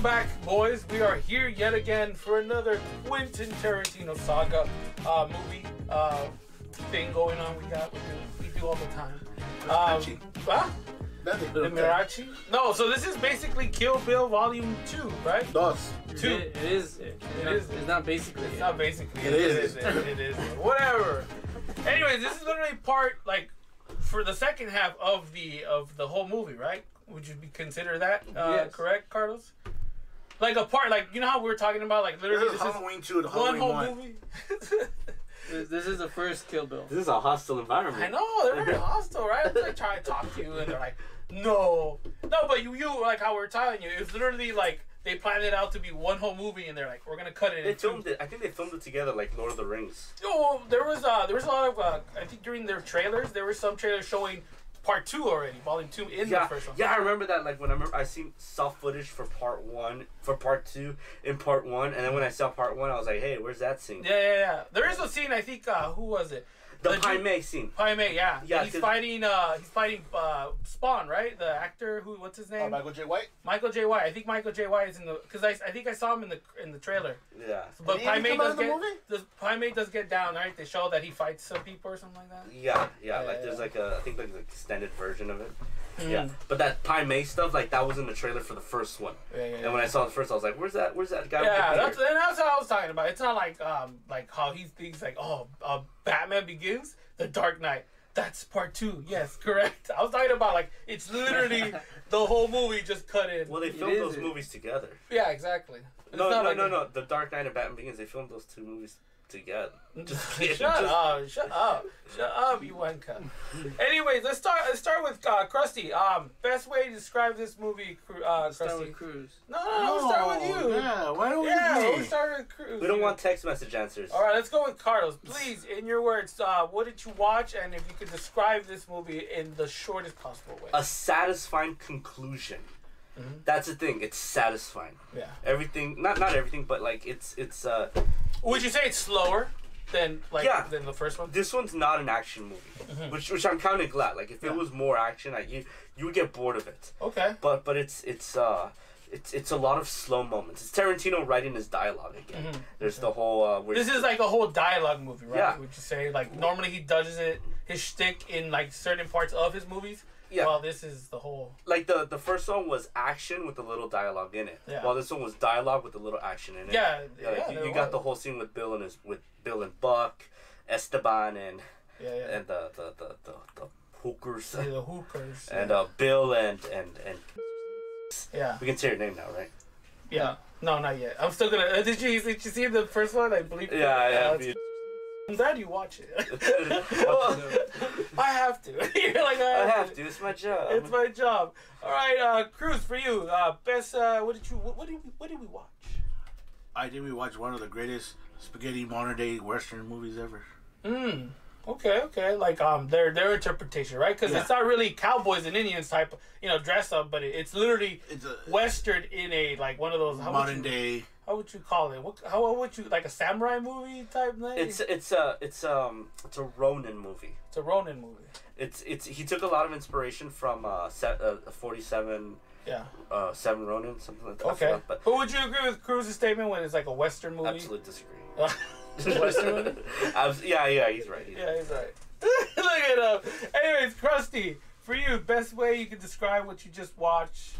Welcome back, boys. We are here yet again for another Quentin Tarantino saga movie thing going on. We do all the time. The Mirachi? No, so this is basically Kill Bill Volume 2, right? Dos. 2. It is. It's not basically. It's not basically. It is. It is. Whatever. Anyways, this is literally part, like, for the second half of the whole movie, right? Would you consider that yes. correct, Carlos? Like a part, like, you know how we were talking about, like, literally This is Halloween 2 to one Halloween whole 1. movie. This is the first Kill Bill. This is a hostile environment. I know, they're very hostile, right? They try to talk to you, and they're like, no, but you like how we were telling you, it's literally like they planned it out to be one whole movie, and they're like, we're gonna cut it. They filmed it. I think they filmed it together, like Lord of the Rings. Oh, there was a lot of I think during their trailers, there were some trailers showing part 2 already, volume 2 in the first one. Yeah, I remember that. Like when I saw footage for part 2 in part 1, and then when I saw part 1, I was like, hey, where's that scene? Yeah. There is a scene. I think who was it? The Pai Mei scene. Pai Mei, yeah. Yeah, he's fighting Spawn, right? The actor what's his name? Michael J. White. Michael J. White. I think Michael J. White is in the, because I think I saw him in the trailer. Yeah. But Did he Pai even Mei come out does in the get movie? Pai Mei does get down, right? They show that he fights some people or something like that. Yeah. Like there's like I think like an extended version of it. Mm. Yeah. But that Pai Mei stuff, like that was in the trailer for the first one. Yeah. And when I saw the first, I was like, where's that guy? Yeah, with the beard? that's what I was talking about. It's not like how he thinks like, Batman Begins, The Dark Knight. That's part 2. Yes, correct. I was talking about like it's literally the whole movie just cut in. Well, they filmed those movies together. Yeah, exactly. No. The Dark Knight and Batman Begins, they filmed those 2 movies together. Just kidding. Shut up, you wanker. Anyways, let's start with Krusty. Best way to describe this movie, Start Krusty. with Cruz. No, we'll start with you. Yeah, why don't we? We'll start with Cruz. We don't want text message answers. All right, let's go with Carlos. Please, in your words, what did you watch, and if you could describe this movie in the shortest possible way. A satisfying conclusion. Mm-hmm. That's the thing. It's satisfying. Yeah. Everything, not everything, but like it's. Would you say it's slower than than the first one? This one's not an action movie, Mm-hmm. which I'm kind of glad. Like if it was more action, you would get bored of it. Okay. But it's a lot of slow moments. It's Tarantino writing his dialogue again. Mm-hmm. There's the whole. This is like a whole dialogue movie, right? Yeah. Would you say like normally he does his shtick in like certain parts of his movies? Yeah. Well, this is the whole. Like the first one was action with a little dialogue in it. Yeah. While this one was dialogue with a little action in it. Yeah. You got the whole scene with Bill and Buck, Esteban and the hookers. Yeah, the hookers. And Bill and yeah. we can say your name now, right? Yeah. No, not yet. I'm still gonna. Did you see the first one? I believe. Yeah. I'm glad you watch it. I have to. You're like I have to. It's my job. It's my job. All right, Cruz, for you, best. What did we watch? I think we watched one of the greatest spaghetti modern day Western movies ever. Okay. Like their interpretation, right? Because it's not really cowboys and Indians type, dress up, but it's literally Western in a like one of those modern day. How would you call it? How would you like a samurai movie type thing? It's a Ronin movie. It's a Ronin movie. He took a lot of inspiration from 47. Yeah. 7 Ronin, something like that. Okay. But would you agree with Cruz's statement when it's like a Western movie? Absolutely disagree. Western movie? Yeah, he's right. He's right. Look it up. Anyways, Krusty, for you, best way you could describe what you just watched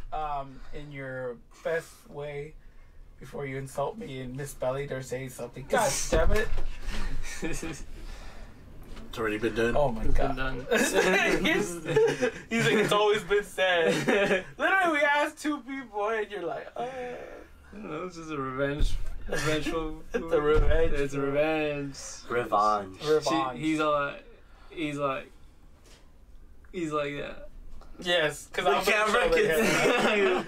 in your best way before you insult me and misspelled or say something. God damn it. It's already been done. Oh my God. Done. he's like, it's always been said. Literally, we asked 2 people and you're like, No, this is a revengeful. It's a revenge. It's a revenge. Revenge. He's like that. Yes, because the camera can see you.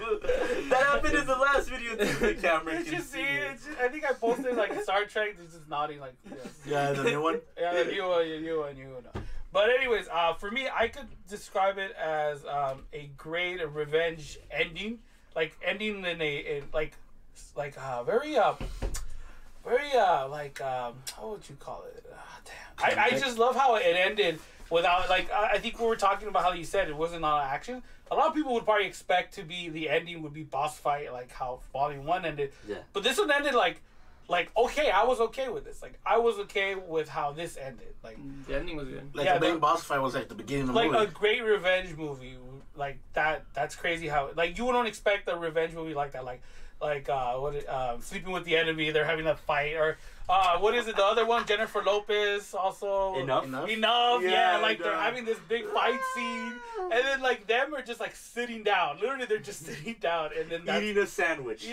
That happened in the last video too. The camera Did can you see see you. it? I think I posted like Star Trek. He's just nodding like yes. Yeah, the new one. Yeah, the new one. But anyways, for me, I could describe it as a great revenge ending, like ending in a very how would you call it? Damn. I just love how it ended without like I think we were talking about how you said it wasn't a lot of action. A lot of people would probably expect to be the ending would be boss fight like how Volume 1 ended. Yeah. But this one ended like okay, I was okay with this. Like I was okay with how this ended. Like The ending was good. Like the main boss fight was like the beginning of the like movie. a great revenge movie. Like that's crazy how like you wouldn't expect a revenge movie like that. Like Sleeping with the Enemy, they're having that fight, or what is it? The other one, Jennifer Lopez, also Enough. Yeah, like they're having this big fight scene, and then like them are just like sitting down. Literally, they're just sitting down, and then Eating a sandwich.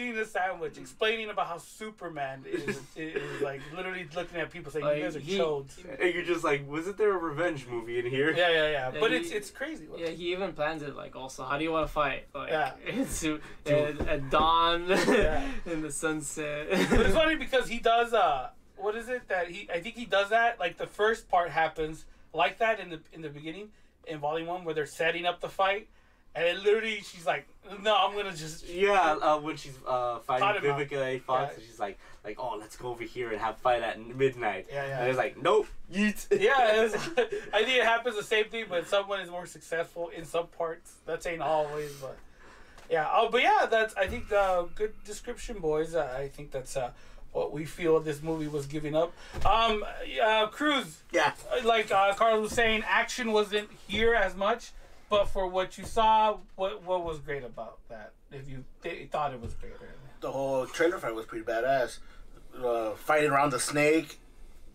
explaining about how Superman is like literally looking at people saying, Like, "You guys are chodes." And you're just like, wasn't there a revenge movie in here? Yeah. But he- it's crazy. Yeah, he even plans it like also. How do you want to fight? Like Yeah. it's at dawn in the sunset. But it's funny because he does what is it that I think he does that like the first part happens like that in the beginning in Volume 1 where they're setting up the fight, and then literally she's like, no, I'm gonna just When she's fighting Vivica A. Fox, and she's like, oh, let's go over here and have fight at midnight. Yeah. And it's like, nope, yeet. Yeah, I think it happens the same thing, but someone is more successful in some parts. That ain't always, but yeah. Oh, but yeah, that's I think good description, boys. I think that's what we feel this movie was giving up. Cruz. Yeah. Like Carlos was saying, action wasn't here as much, but for what you saw, what was great about that? If you thought it was great. The whole trailer fight was pretty badass. Fighting around the snake,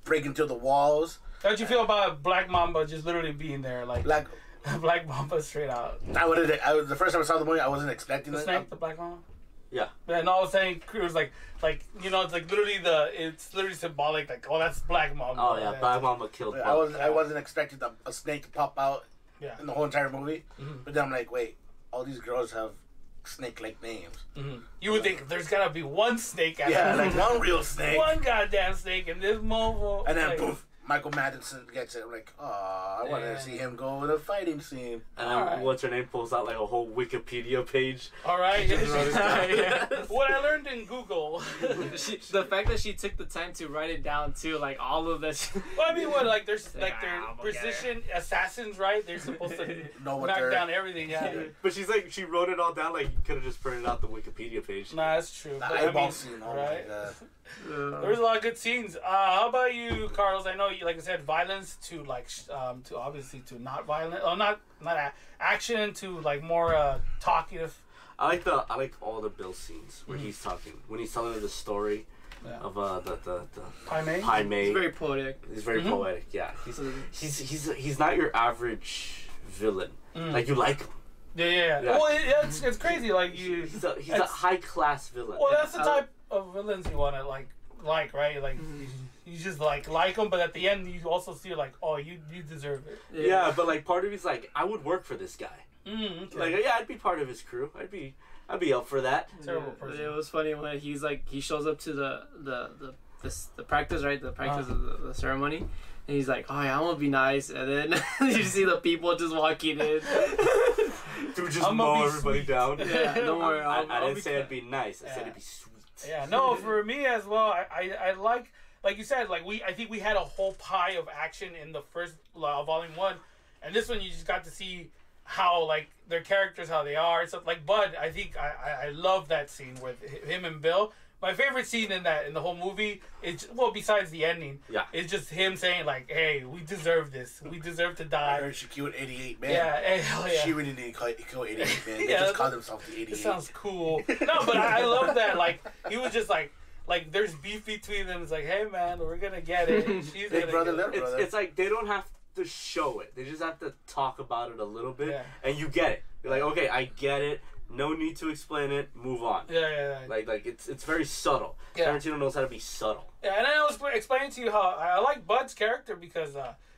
breaking through the walls. How'd you feel about Black Mamba just literally being there, like Black Mamba straight out? The first time I saw the movie, I wasn't expecting The it. snake, the Black Mamba. Yeah. And all I was saying, Cruz, like you know, it's like literally it's literally symbolic. Like, oh, that's Black Mamba. Oh yeah, Black Mamba killed. I wasn't expecting a snake to pop out Yeah. in the whole entire movie. Mhm. But then I'm like, wait, all these girls have snake-like names. Mm-hmm. You would think there's gotta be one snake. Like one real snake. One goddamn snake in this mobile. And then like, poof, Michael Madsen gets it. I'm like, oh, I wanted to see him go in a fighting scene. And then what's her name pulls out like a whole Wikipedia page. All right. Yeah. What I learned in Google. The fact that she took the time to write it down too, like all of that. Well, I mean, what like there's Like, they're I'm gonna get precision assassins, right? They're supposed to Know what knock they're... down everything. Yeah. But she's like, she wrote it all down. Like, you could have just printed out the Wikipedia page. Nah, that's true. The But, I eyeball mean, scene, oh right? my god. There's a lot of good scenes. How about you, Carlos? I know you, like I said, violence to like to obviously to not violent. Oh, not action to like more talkative. I like all the Bill scenes where he's talking when he's telling her the story of the Pai Mei. It's very poetic. He's very poetic. Yeah, he's not your average villain. Like you like him. Yeah. Well, it's crazy. Like He's a high class villain. Well, that's the type of villains you want to like right? Like you just like them, but at the end you also see like, oh, you deserve it. Yeah, but like part of me's like, I would work for this guy. Okay. Like, yeah, I'd be part of his crew. I'd be up for that. Terrible person. It was funny when he's like he shows up to the practice, right? The practice of the ceremony. And he's like, oh yeah, I'm gonna be nice. And then you see the people just walking in. Dude, just mow everybody down. Yeah, don't worry. I didn't say it'd be nice. I said it'd be sweet. Yeah, no, for me as well, I like you said, like I think we had a whole pie of action in the first Volume 1, and this one you just got to see how like their characters, how they are. So like Bud, I think I love that scene with him and Bill. My favorite scene in the whole movie is, well, besides the ending, is just him saying like, "Hey, we deserve this. We deserve to die." I heard she killed 88 men. Yeah, hell yeah. She really didn't kill 88 men. They just called themselves the 88. It sounds cool. No, but I love that. Like he was just like there's beef between them. It's like, hey man, we're gonna get it. She's Big brother, little it. brother. It's like they don't have to show it. They just have to talk about it a little bit, and you get it. You're like, okay, I get it. No need to explain it. Move on. Yeah. Like it's very subtle. Yeah. Tarantino knows how to be subtle. Yeah, and I was explaining to you how I like Bud's character because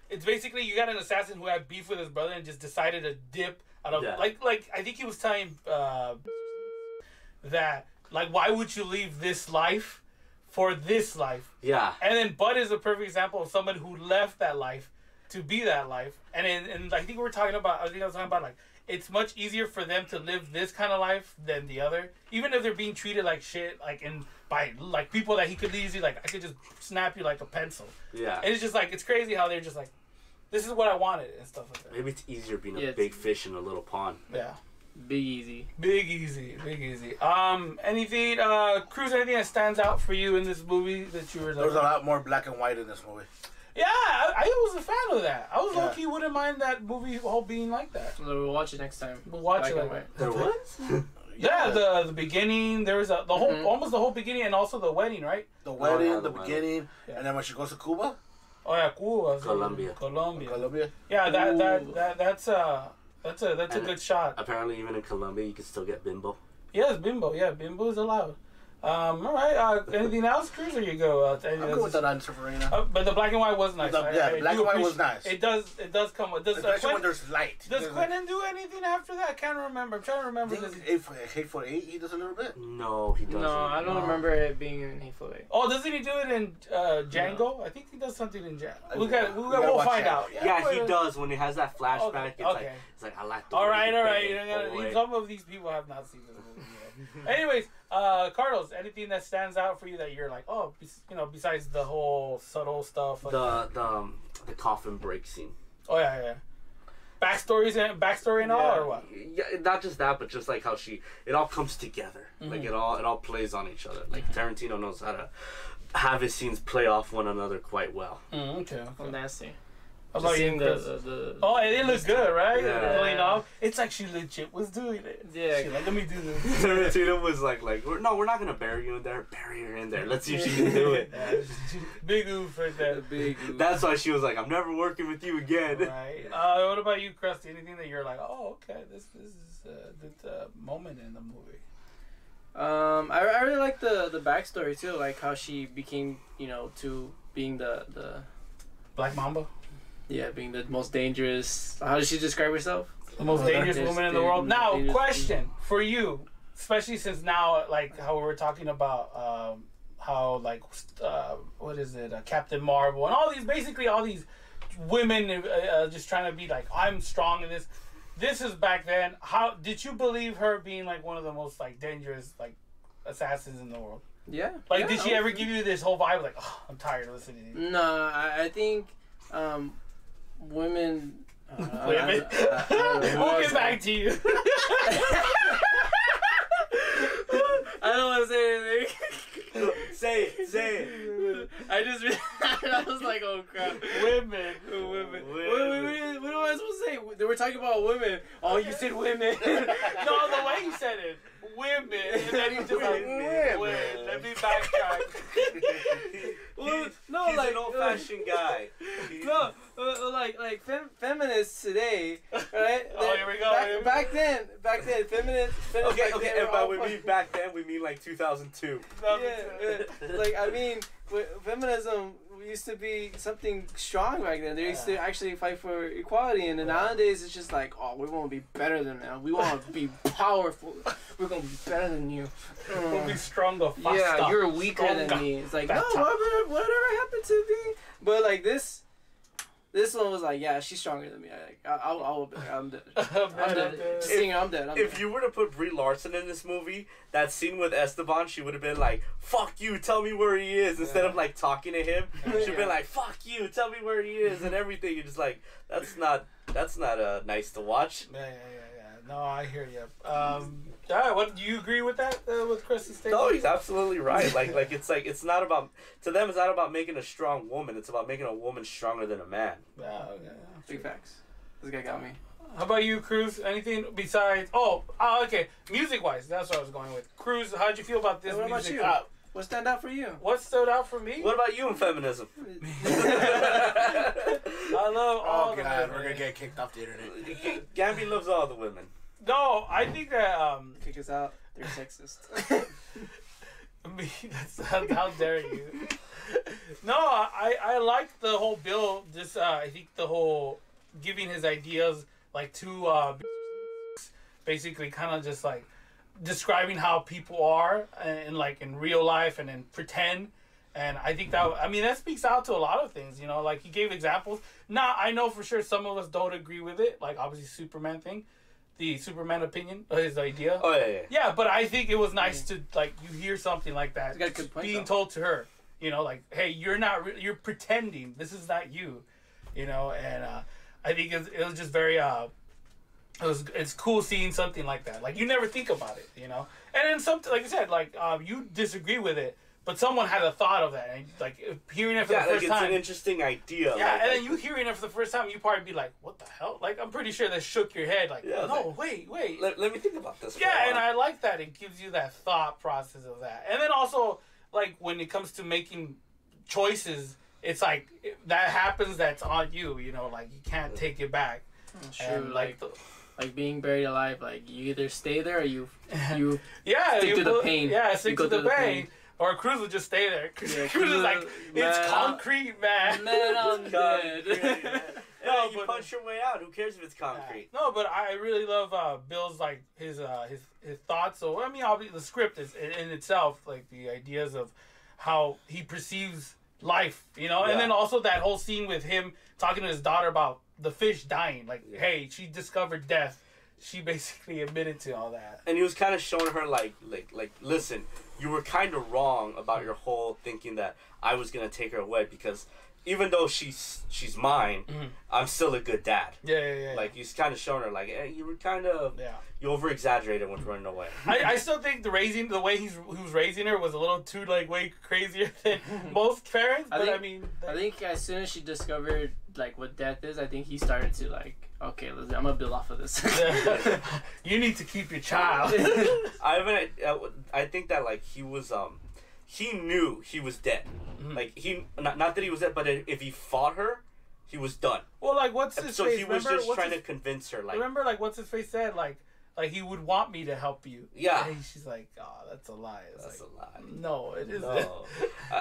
it's basically you got an assassin who had beef with his brother and just decided to dip out of like I think he was telling that like why would you leave this life for this life? Yeah. And then Bud is a perfect example of someone who left that life to be that life. And I think I was talking about like it's much easier for them to live this kind of life than the other, even if they're being treated like shit, like by like people that he could easily like I could just snap you like a pencil. Yeah. And it's just like it's crazy how they're just like, this is what I wanted and stuff like that. Maybe it's easier being a Yeah, big fish in a little pond. Yeah. Big easy. Big easy. Anything, Cruz, anything that stands out for you in this movie that you were There was a like... lot more black and white in this movie. Yeah, I was a fan of that. I was Yeah. low-key wouldn't mind that movie whole being like that. So we'll watch it next time. We'll watch Black it and like white. There was? Yeah, the beginning, there was the whole, almost the whole beginning and also the wedding, right? The wedding, yeah, the the beginning, Yeah. and then when she goes to Cuba, Oh yeah, Cuba. Colombia. Colombia. Yeah, Ooh. that's a And good shot. Apparently, even in Colombia, you can still get bimbo. Yes, bimbo. Yeah, bimbo is allowed. All right. Anything else, Cruz, or you go? I'm good with that answer, Farina. But the black and white was nice. The- yeah, I black do and white was appreciate- nice. It does come. Does Especially when there's light. Does Quentin do anything after that? I can't remember. I'm trying to I remember. think Does he, 848, he does a little bit. No, he doesn't. No, I don't No. remember it being in Hateful Eight. oh, doesn't he do it in Django? I think he does something in Django. We gotta We'll watch find that. out. Yeah, he we'll- does. When he has that flashback, Okay, it's okay. like I like the All way right, you all right. bang, boy. Some of these people have not seen this movie yet. Anyways, Carlos, anything that stands out for you that you're like, oh, besides the whole subtle stuff. Like The coffin break scene. oh yeah. Backstory and all, or what? Yeah, not just that, but just like how it all comes together. Mm-hmm. Like it all plays on each other. Like Tarantino knows how to have his scenes play off one another quite well. Okay. Oh, nasty. How Just about you, seeing Chris? the Oh, and it looks good, right? Yeah. Pulling off. It's like she legit was doing it. Yeah. She's like, let me do this. Tarantino was like, we're not gonna bury you in there. Bury her in there. Let's see if she can do it. Yeah, big oof right there. the big. That's why she was like, I'm never working with you again. Right. What about you, Krusty? Anything that you're like, oh, okay, this is a good moment in the movie. I really like the backstory too, like how she became, to being the Black Mamba, being the most dangerous. How does she describe herself? the most dangerous Dangerous woman in the thing, world. Now, dangerous question for you, especially since now, like how we were talking about, how like what is it, Captain Marvel, and all these women just trying to be like, I'm strong in this. This is back then. How did you believe her being like one of the most like dangerous like assassins in the world? Yeah. Like, yeah, did she ever give you this whole vibe like, oh, I'm tired of listening to you? No, I think women. Women. We'll get back to you. I don't want to say anything. Say it. I was like, oh crap. Women. What am I supposed to say? They were talking about women. Oh, you said women. No, the way you said it. Women. And then you just like, women. Let me backtrack. No, He's like an old-fashioned guy. no, like feminists today, right? Oh, here we go. Back then, feminists. Okay, back then and were by all we fucking- mean back then, we mean like 2002. Yeah. Like I mean, feminism used to be something strong back then. They used to actually fight for equality, and then nowadays it's just like, oh, we want to be better than them. We want to be powerful. We're gonna be better than you. We'll be stronger, faster. Yeah, you're weaker stronger, than me. It's like, better. no, whatever happened to me? But like this one was like, yeah, she's stronger than me. I'm dead. I'm dead. Singer, I'm dead. I'm If dead. you were to put Brie Larson in this movie, that scene with Esteban, she would have been like, "Fuck you, tell me where he is," instead of like talking to him. She'd be like, "Fuck you, tell me where he is," and everything. You're just like, that's not nice to watch. Yeah. No, I hear you. What do you agree with that? With Chris's statement? No, he's absolutely right. Like it's not about, to them, it's not about making a strong woman. It's about making a woman stronger than a man. Yeah. Big facts. This guy got me. How about you, Cruz? Anything besides? Okay. Music-wise, that's what I was going with. Cruz, how'd you feel about this What about music? you? What stand out for you? What stood out for me? What about you in feminism? I love all Oh the god, women. we're gonna get kicked off the internet. Gambi loves all the women. No, I think that Kick us out. They're sexist. me. How dare you? No, I like the whole bill. Just I think the whole giving his ideas like to basically kind of just like describing how people are and like in real life and in pretend. And I think that speaks out to a lot of things, like he gave examples. Now, I know for sure some of us don't agree with it, like obviously Superman thing, the Superman opinion, his idea. Oh yeah. Yeah, but I think it was nice to, like, you hear something like that He's got a good point, being though. told to her, like, hey, you're pretending, this is not you. you know, and I think it was just very it's cool seeing something like that. Like you never think about it, you know. And then something like I said, like you disagree with it, but someone had a thought of that, and like hearing it for the first it's time. an interesting idea. Yeah, like, and then you hearing it for the first time, you probably be like, "What the hell?" Like I'm pretty sure that shook your head. Like, Yeah, no, wait. Let me think about this. Yeah, and I like that. It gives you that thought process of that. And then also, like, when it comes to making choices, it's like, that happens, that's on you, you know? Like, you can't take it back. Sure, And, like being buried alive, like, you either stay there or you yeah, stick to the pain. Yeah, stick You to go the through the pain. Or Cruz would just stay there. Yeah, Cruz is like, it's man, concrete, man. Man, I'm dead. No, you but- punch your way out. Who cares if it's concrete? No, but I really love Bill's like his thoughts. So I mean, obviously the script is in itself, like the ideas of how he perceives life, you know, and Yeah. then also that whole scene with him talking to his daughter about the fish dying. Like, hey, she discovered death. She basically admitted to all that. And he was kind of showing her like, listen, you were kind of wrong about your whole thinking that I was gonna take her away, because even though she's mine, I'm still a good dad. Yeah. Like, he's kind of showing her like, hey, you were kind of you over exaggerated when running away. I still think the way he was raising her was a little too like way crazier than most parents. But I mean, I think as soon as she discovered like what death is, I think he started to like, okay, I'm gonna build off of this. you need to keep your child. I think that like he was he knew he was dead. Like he not that he was dead, but if he fought her, he was done. Well, like what's his So face? he was Remember, just trying to convince her. Like, remember, like what's his face said, like he would want me to help you. Yeah. And she's like, oh, that's a lie. It's that's like, a lie. no, it isn't. No.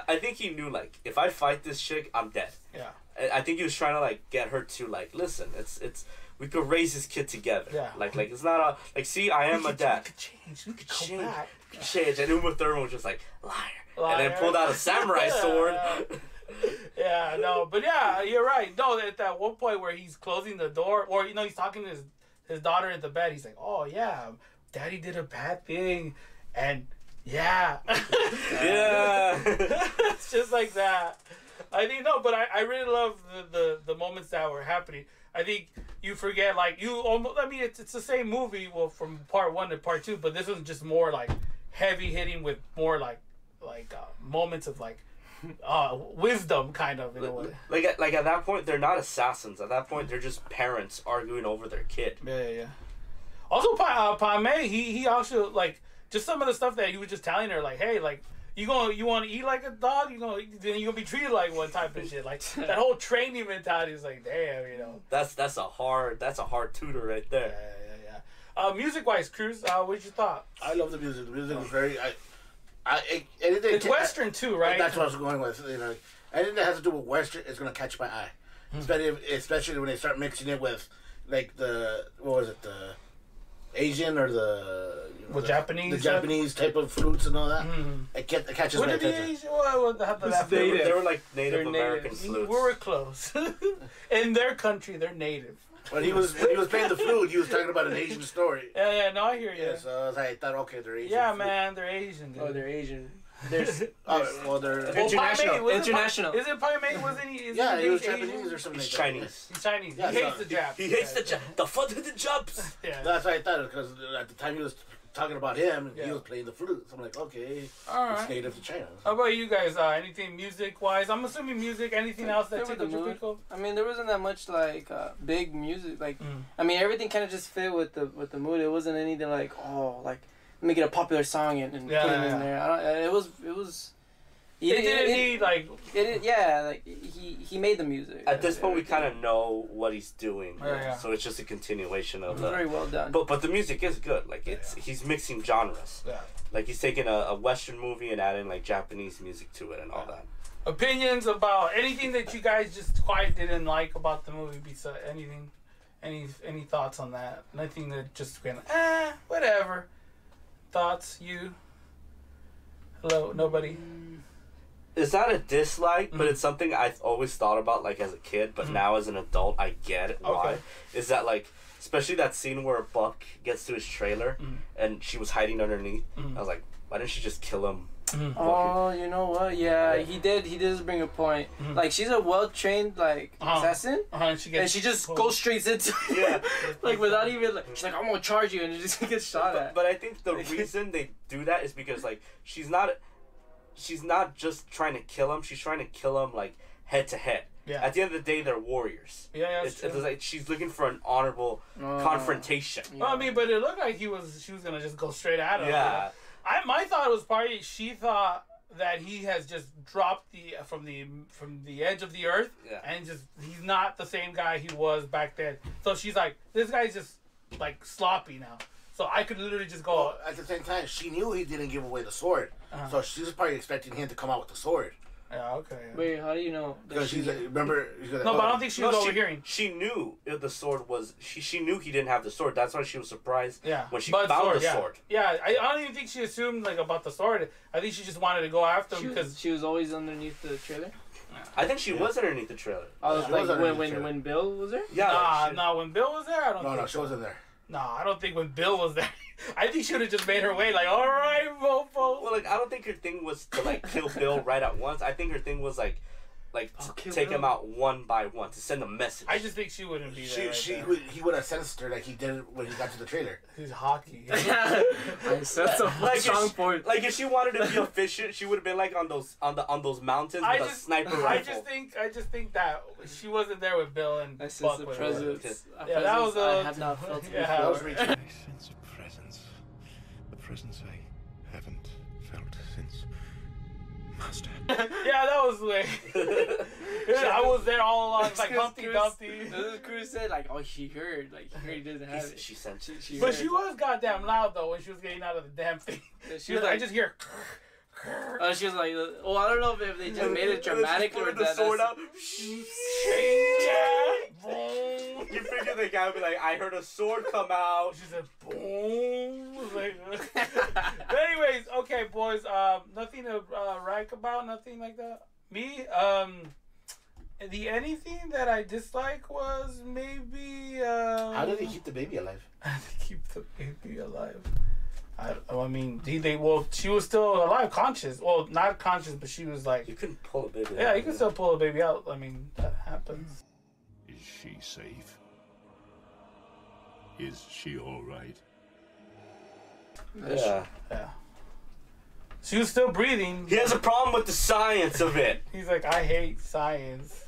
I think he knew like, if I fight this chick, I'm dead. Yeah. I think he was trying to like get her to like, listen, it's we could raise this kid together. Yeah. Like it's not a like. See, I am a dad. We could change. We could Change. go back. Change. And Uma Thurman was just like liar, and Liar. then pulled out a samurai sword. Yeah, no, but yeah, you're right. No, at that one point where he's closing the door, or you know, he's talking to his daughter in the bed. He's like, "Oh yeah, Daddy did a bad thing," and yeah, Yeah. it's just like that. I think no, but I really love the moments that were happening. I think you forget like you almost. I mean, it's the same movie. Well, from part 1 to part 2, but this was just more like heavy hitting with more like moments of like wisdom, kind of in a way. Like at that point, they're not assassins. At that point, they're just parents arguing over their kid. Yeah. Also, Padme, he also like just some of the stuff that he was just telling her, like, hey, like you want to eat like a dog, then you gonna be treated like one type of shit. Like that whole training mentality is like, damn, you know. That's a hard tutor right there. Yeah. Music wise, Cruz, what's your thought? I love the music. The music was very. Anything. It's Western too, right? That's what I was going with. You know, anything that has to do with Western is gonna catch my eye. Especially when they start mixing it with like what was it, the Asian or the Japanese, the Japanese type of fruits and all that. It catches What my did the attention. Asian? What They were like They're Native American native. flutes. We were close. In their country, they're native. When he was playing the flute, he was talking about an Asian story. Yeah. No, I hear you. Yeah, so I thought, okay, they're Asian. Yeah, flute. man, they're Asian. Dude. Oh, they're Asian. There's Well, they're International. Paimei, International. Isn't Paimei? Wasn't he? yeah, he was Asian? Japanese or something. He's like that. Chinese. He's Chinese. Yeah, he hates so the Japs. He hates the fun of the jumps. Yeah. That's why I thought it, because at the time he was talking about him, Yeah. he was playing the flute. So I'm like, okay, All it's right. native to China. How about you guys? Anything music wise? I'm assuming music. Anything else that There was tickled the your mood. pickle? I mean, there wasn't that much like big music. Like, Mm. I mean, everything kind of just fit with the mood. It wasn't anything like, oh, like let me get a popular song and put it in there. I don't. It was. It didn't need like. Yeah, like he made the music. At this point, we kind of know what he's doing, Yeah. so it's just a continuation It of was the. very well done. But the music is good. Like he's mixing genres. Yeah. Like he's taking a Western movie and adding like Japanese music to it and all that. Opinions about anything that you guys just quite didn't like about the movie? Besides anything, any thoughts on that? Nothing that just went whatever. Thoughts? You? Hello, nobody. It's not a dislike, but it's something I've always thought about, like as a kid. But now as an adult, I get it. Why? Okay. Is that like, especially that scene where Buck gets to his trailer and she was hiding underneath. I was like, why didn't she just kill him Oh, you know what? Yeah, he did. He does bring a point. Like she's a well-trained assassin, and she just goes straight into Yeah. like without even like she's like I'm gonna charge you and it just gets shot at. But I think the reason they do that is because like she's not just trying to kill him. She's trying to kill him like head to head. Yeah. At the end of the day, they're warriors. Yeah, it's like she's looking for an honorable confrontation. Yeah. Well, I mean, but it looked like she was gonna just go straight at him. Yeah. My thought was probably she thought that he has just dropped from the edge of the earth, and just he's not the same guy he was back then. So she's like, this guy's just like sloppy now. So I could literally just go. Well, at the same time, she knew he didn't give away the sword, so she was probably expecting him to come out with the sword. Yeah, okay. Wait, how do you know? Because she's like, remember. No, but I don't think she was overhearing. She knew the sword was. She knew he didn't have the sword. That's why she was surprised. Yeah. When she found the sword. Yeah, I don't even think she assumed like about the sword. I think she just wanted to go after him because she was always underneath the trailer. I think she was underneath the trailer. Oh, like when Bill was there. Yeah. When Bill was there, I don't. No, she wasn't there. No, I don't think when Bill was there. I think she would have just made her way, like, all right, Mofo. Well, like, I don't think her thing was to, like, kill Bill right at once. I think her thing was, like to take him out one by one, to send a message. I just think she wouldn't be there. He would have sensed her like he did when he got to the trailer. He's hockey. That's a strong point. Like, if she wanted to be efficient, she would have been, like, on those mountains with a sniper rifle. I just think that she wasn't there with Bill and That's Buck. The with presence. Yeah, that was I have not felt it yeah, before. That was reaching. A sense of presence. A presence I haven't felt since Master. Yeah, that was the way. I was there all along, like Humpty Dumpty. The crew said like, oh, he heard he doesn't have it. She sent it. But she was goddamn loud though when she was getting out of the damn thing. She was was I like, just hear. She was like, well, I don't know if they just made it dramatic or the sword out. You figure the guy would be like, I heard a sword come out. She said, boom. But anyways, okay, boys. Nothing to rank about. Nothing like that. Me. The anything that I dislike was maybe. How did he keep the baby alive? How did he keep the baby alive? I mean, she was still alive, conscious. Well, not conscious, but she was like. You couldn't pull a baby out. Yeah, you can still pull a baby out. I mean, that happens. Is she safe? Is she all right? Yeah. Yeah. She was still breathing. He has a problem with the science of it. He's like, I hate science.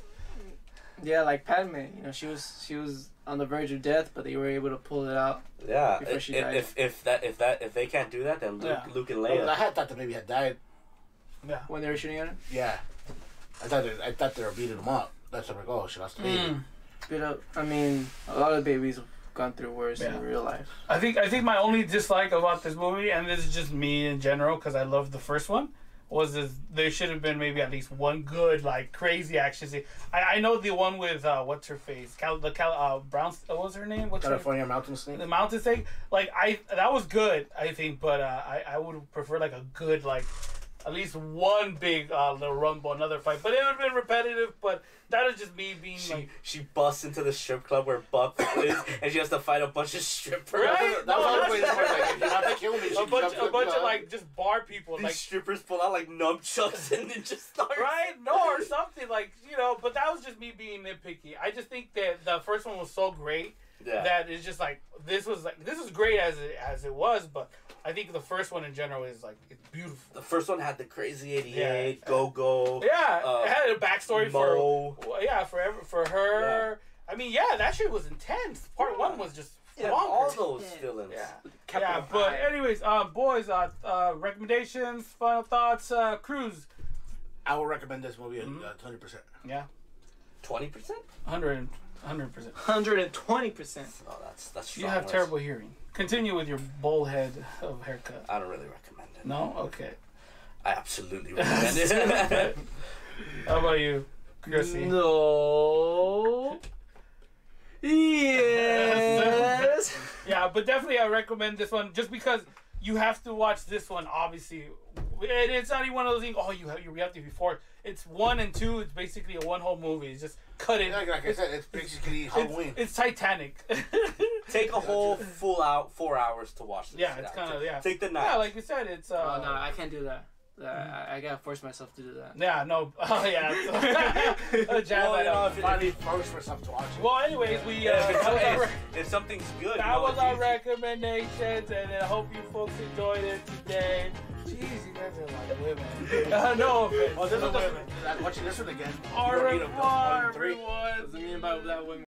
Yeah, like Padme. You know, she was on the verge of death, but they were able to pull it out. Yeah. Before she died. If they can't do that, then Luke and Leia. I had thought the baby had died. Yeah. When they were shooting at him. Yeah. I thought they were beating him up. That's like, oh, she lost the baby. I mean, a lot of babies have gone through worse in real life. I think my only dislike about this movie, and this is just me in general, because I loved the first one, was there should have been maybe at least one good, like, crazy action scene. I know the one with, what's her face? Brown, what was her name? California Mountain Snake? The Mountain Snake. Like, that was good, I think, but I would prefer, like, a good, like, at least one big little rumble, another fight. But it would have been repetitive, but that is just me being she busts into the strip club where Buck is, and she has to fight a bunch of strippers. Right? That was always like, if you have to kill me, a bunch of like just bar people. These like strippers pull out like nunchucks and then just start. Right? No, or something like, you know. But that was just me being nitpicky. I just think that the first one was so great that it's just like this was great as it was, but I think the first one in general is like it's beautiful. The first one had the crazy 88 go. Yeah, it had a backstory Mo. for her. Yeah. I mean, that shit was intense. Part one was just all those villains. Yeah, but anyways, boys, recommendations, final thoughts, Cruz. I will recommend this movie 100%. Yeah. 20%? 100%. 120%. Oh, that's strong. You have terrible hearing. Continue with your bowl head of haircut. I don't really recommend it. No? Okay. I absolutely recommend it. How about you, Chrissy? No. Yes. Yeah, but definitely I recommend this one just because you have to watch this one, obviously. And it's not even one of those things, you have to before. It's 1 and 2. It's basically a one whole movie. It's just cut it. Like I said, it's basically Halloween. It's Titanic. Take a whole full 4 hours to watch this. Yeah, it's kind of, Take the night. Yeah, like you said, it's... Oh, no, I can't do that. I gotta force myself to do that. Yeah, no. Oh, yeah. Finally force myself to watch it. Well, anyways, we if something's good, that was our recommendations, and I hope you folks enjoyed it today. Jeez, you guys are like women. No offense. Oh, this is watching this one again. Au revoir, Three. everyone. Doesn't mean about that women.